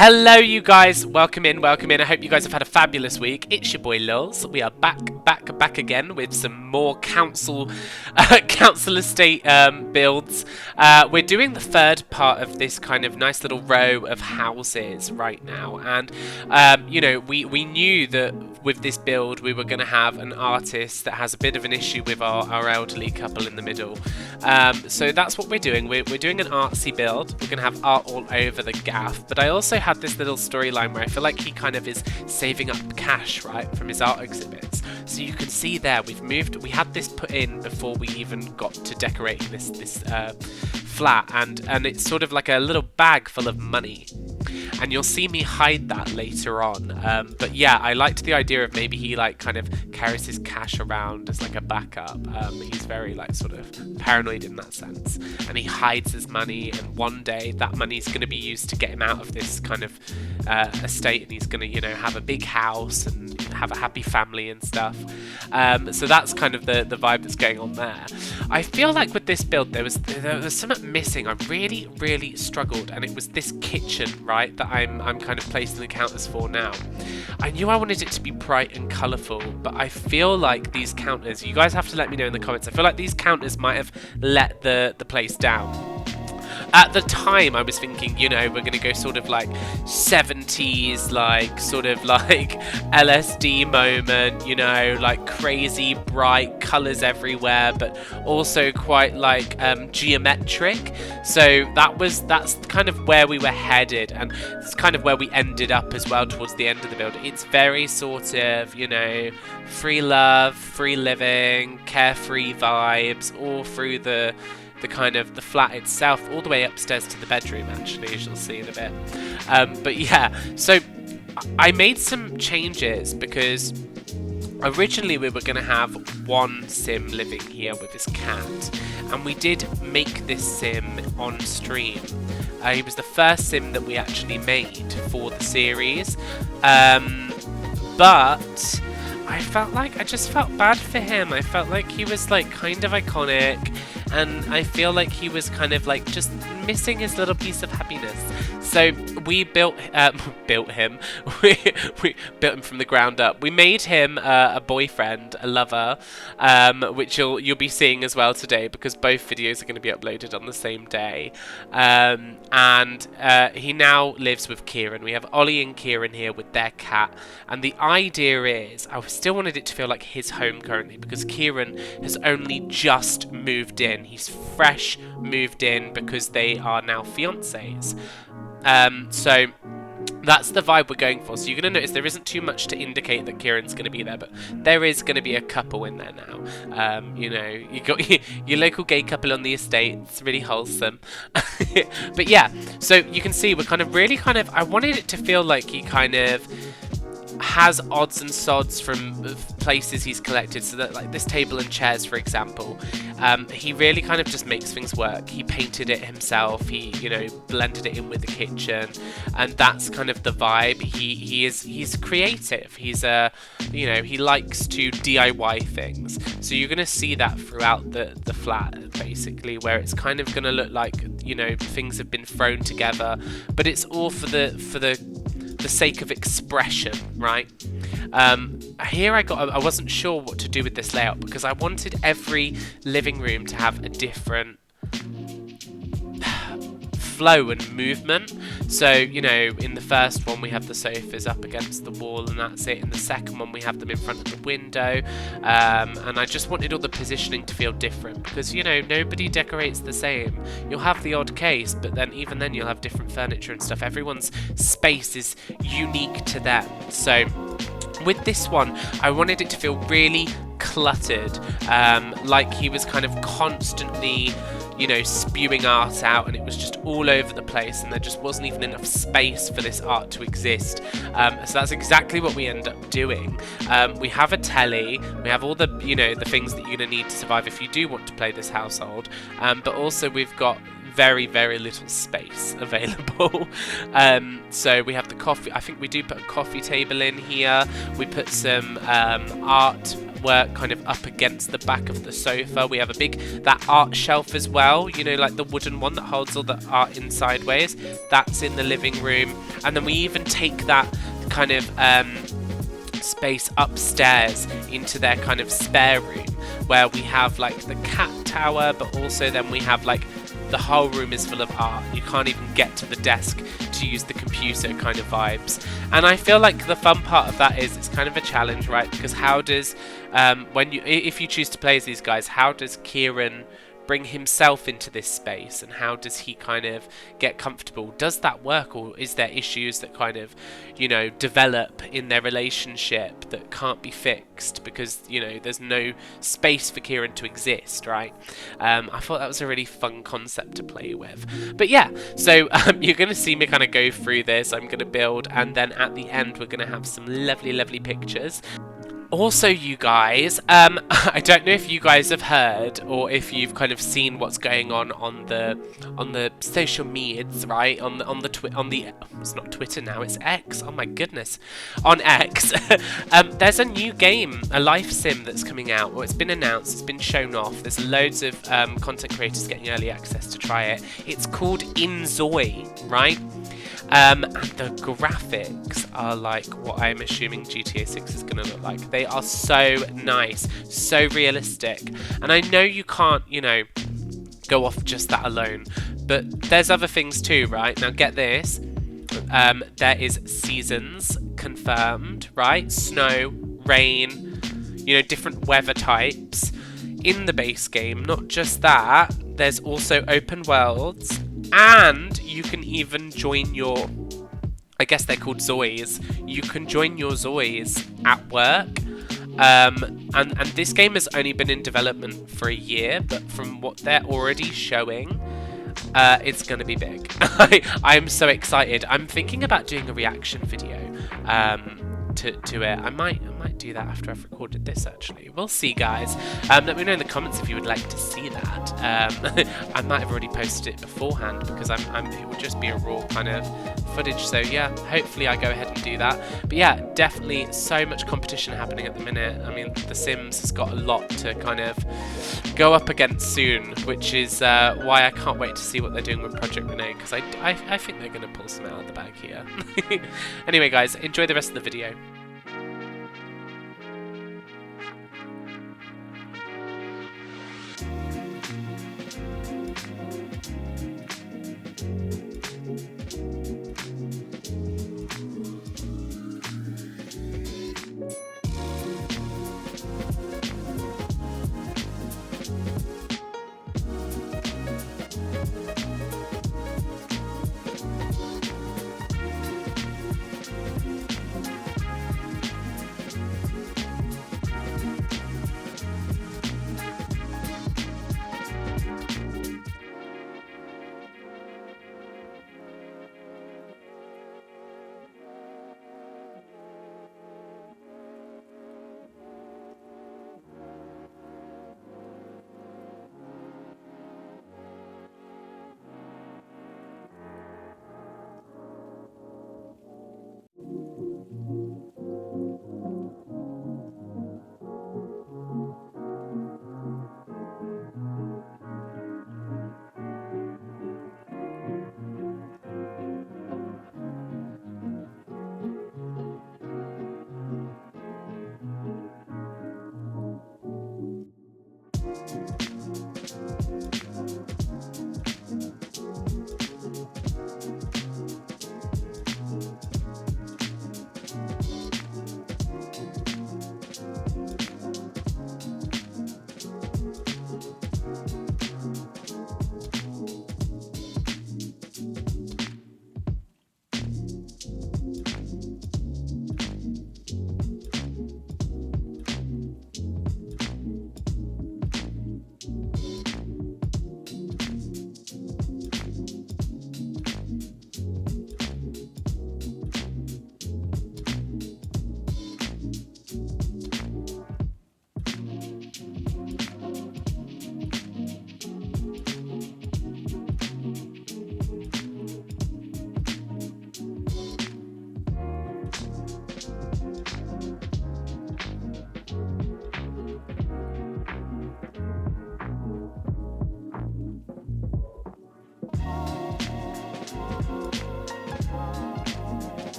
Hello you guys, welcome in. I hope you guys have had a fabulous week. It's your boy Lils. We are back again with some more council estate builds. We're doing the third part of this kind of nice little row of houses right now, and you know, we knew that with this build we were going to have an artist that has a bit of an issue with our elderly couple in the middle. So that's what we're doing. We're doing an artsy build. We're going to have art all over the gaff, but I also had this little storyline where I feel like he kind of is saving up cash, right, from his art exhibits. So you can see there, we had this put in before we even got to decorating this flat, and it's sort of like a little bag full of money. And you'll see me hide that later on. But yeah, I liked the idea of maybe he like kind of carries his cash around as like a backup. He's very like sort of paranoid in that sense, and he hides his money, and one day that money's going to be used to get him out of this kind of estate, and he's going to, you know, have a big house and have a happy family and stuff. So that's kind of the vibe that's going on there. I feel like with this build there was something missing. I really struggled, and it was this kitchen, right, that I'm kind of placing the counters for now. I knew I wanted it to be bright and colourful, but I feel like these counters, you guys have to let me know in the comments, I feel like these counters might have let the place down. At the time, I was thinking, you know, we're going to go sort of like 70s, like sort of like LSD moment, you know, like crazy bright colours everywhere, but also quite like geometric. So that's kind of where we were headed, and it's kind of where we ended up as well towards the end of the build. It's very sort of, you know, free love, free living, carefree vibes all through the kind of the flat itself, all the way upstairs to the bedroom, actually, as you'll see in a bit. But yeah, so I made some changes because originally we were going to have one sim living here with his cat, and we did make this sim on stream. He was the first sim that we actually made for the series, but I just felt bad for him. I felt like he was like kind of iconic, and I feel like he was kind of like just missing his little piece of happiness. So we built him. we built him from the ground up. We made him a boyfriend, a lover, which you'll be seeing as well today, because both videos are going to be uploaded on the same day. And he now lives with Kieran. We have Ollie and Kieran here with their cat, and the idea is I still wanted it to feel like his home currently, because Kieran has only just moved in. He's fresh moved in because they are now fiancés. So that's the vibe we're going for. So you're going to notice there isn't too much to indicate that Kieran's going to be there, but there is going to be a couple in there now. You know, you got your local gay couple on the estate. It's really wholesome. But yeah, so you can see we're kind of I wanted it to feel like he kind of has odds and sods from places he's collected, so that like this table and chairs, for example, he really kind of just makes things work. He painted it himself, he, you know, blended it in with the kitchen, and that's kind of the vibe. He's creative. He's you know, he likes to DIY things, so you're gonna see that throughout the flat, basically, where it's kind of gonna look like, you know, things have been thrown together, but it's all for the sake of expression, right? Here I wasn't sure what to do with this layout, because I wanted every living room to have a different flow and movement. So, you know, in the first one we have the sofas up against the wall, and that's it. In the second one we have them in front of the window, and I just wanted all the positioning to feel different, because, you know, nobody decorates the same. You'll have the odd case, but then even then you'll have different furniture and stuff. Everyone's space is unique to them. So with this one, I wanted it to feel really cluttered, like he was kind of constantly, you know, spewing art out, and it was just all over the place, and there just wasn't even enough space for this art to exist. So that's exactly what we end up doing. We have a telly, we have all the, you know, the things that you're going to need to survive if you do want to play this household, but also we've got very little space available. So we have the coffee. I think we do put a coffee table in here. We put some art artwork kind of up against the back of the sofa. We have that art shelf as well, you know, like the wooden one that holds all the art in sideways. That's in the living room. And then we even take that kind of space upstairs into their kind of spare room, where we have like the cat tower, but also then we have like the whole room is full of art. You can't even get to the desk to use the computer kind of vibes. And I feel like the fun part of that is it's kind of a challenge, right? Because how does if you choose to play as these guys, how does Kieran bring himself into this space, and how does he kind of get comfortable? Does that work, or is there issues that kind of, you know, develop in their relationship that can't be fixed because, you know, there's no space for Kieran to exist, right? I thought that was a really fun concept to play with. But yeah, so you're going to see me kind of go through this. I'm going to build, and then at the end we're going to have some lovely pictures. Also, you guys, I don't know if you guys have heard or if you've kind of seen what's going on the social medias, right? On the it's not Twitter now, it's X. Oh my goodness, on X, there's a new game, a life sim that's coming out. Well, it's been announced, it's been shown off. There's loads of content creators getting early access to try it. It's called In Zoe, right? And the graphics are like what I'm assuming GTA 6 is going to look like. They are so nice, so realistic. And I know you can't, you know, go off just that alone, but there's other things too, right? Now get this, there is seasons confirmed, right? Snow, rain, you know, different weather types in the base game. Not just that, there's also open worlds. And you can even join your, I guess they're called Zoes. You can join your Zoes at work. And this game has only been in development for a year, but from what they're already showing, it's going to be big. I'm so excited. I'm thinking about doing a reaction video to it. I might do that after I've recorded this, actually. We'll see, guys. Let me know in the comments if you would like to see that. I might have already posted it beforehand because it would just be a raw kind of footage. So yeah, hopefully I go ahead and do that. But yeah, definitely so much competition happening at the minute. I mean, The Sims has got a lot to kind of go up against soon, which is why I can't wait to see what they're doing with Project Renee, because I think they're going to pull some out of the bag here. Anyway, guys, enjoy the rest of the video.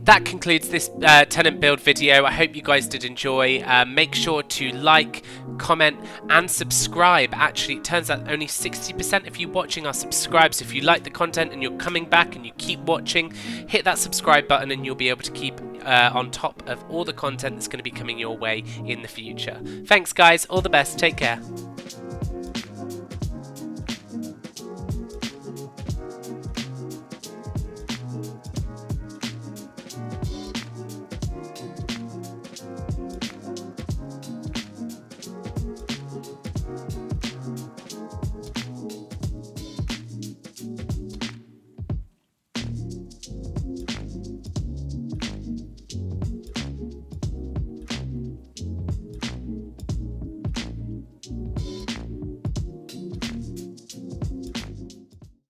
That concludes this tenant build video. I hope you guys did enjoy. Make sure to like, comment and subscribe. Actually, it turns out only 60% of you watching are subscribed. So if you like the content and you're coming back and you keep watching, hit that subscribe button and you'll be able to keep on top of all the content that's going to be coming your way in the future. Thanks guys, all the best, take care.